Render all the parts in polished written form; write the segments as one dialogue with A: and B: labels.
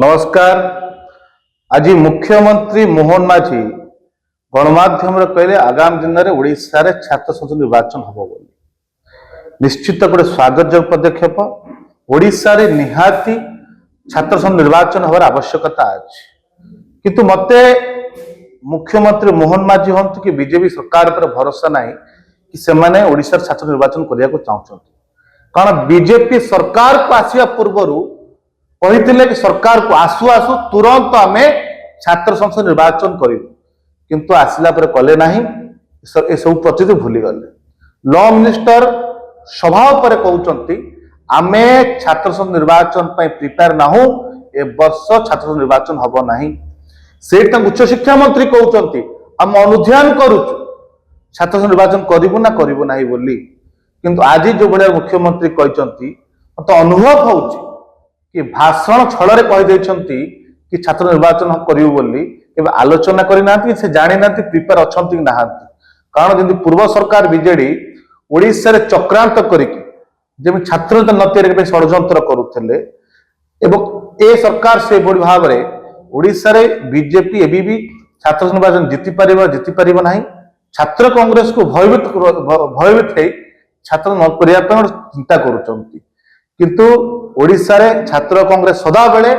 A: नमस्कार। आज मुख्यमंत्री मोहन माझी गणमाध्यम कहले आगामी दिन में ओडिशा रे छात्र संसद निर्वाचन हम बोली निश्चित गोटे स्वागतजनक पदक्षेप। ओडिशा रे निहाती छात्र संसद निर्वाचन हमार आवश्यकता अछि, किंतु मते मुख्यमंत्री मोहन माझी हूँ कि बीजेपी सरकार पर भरोसा नहीं कि से माने ओडिशा छात्र निर्वाचन करने को चाहते, कारण बीजेपी सरकार को आसिया पूर्व कहते कि सरकार को आसु आसु तुरंत आम छात्र संसद निर्वाचन करूँ, किंतु आसला पर कले ना सब प्रतिश्रुति भूली गले। लॉ मिनिस्टर स्वभाव पर कहते आम छात्र संसद निर्वाचन प्रिपेयर ना हो, ए वर्ष छात्र संसद निर्वाचन हम ना। से उच्च शिक्षा मंत्री कहते आम अनुध्यान करुचु छात्र संसद निर्वाचन करूँ ना बोली, किंतु आज जो भाया मुख्यमंत्री कहते तो अनुभव हो कि भाषण छल कि छात्र निर्वाचन करूँ बोली आलोचना करना से जानी ना प्रिपेयर अच्छा ना, कारण जमी पूर्व सरकार बीजेडी ओडिशा रे चक्रांत करके छात्र न षड्यंत्र करुले ए सरकार से भाव में ओडिशा रे बीजेपी एबी भी छात्र निर्वाचन जीति पार ना। छात्र कांग्रेस को भयभीत छात्र न करने चिंता करुँच, किंतु ओडिशा रे छात्र कांग्रेस सदा बेले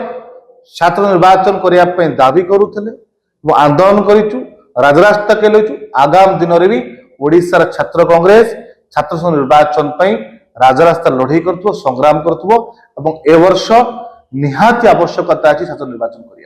A: छात्र निर्वाचन करने दाबी करुले, आंदोलन करूँ, राजरास्ता चलु। आगामी दिन में भी ओडिशा रे छात्र कांग्रेस छात्र संसद निर्वाचन राजरास्ता लड़े कर संग्राम कर ए वर्ष निहाती आवश्यकता अच्छी छात्र निर्वाचन करने।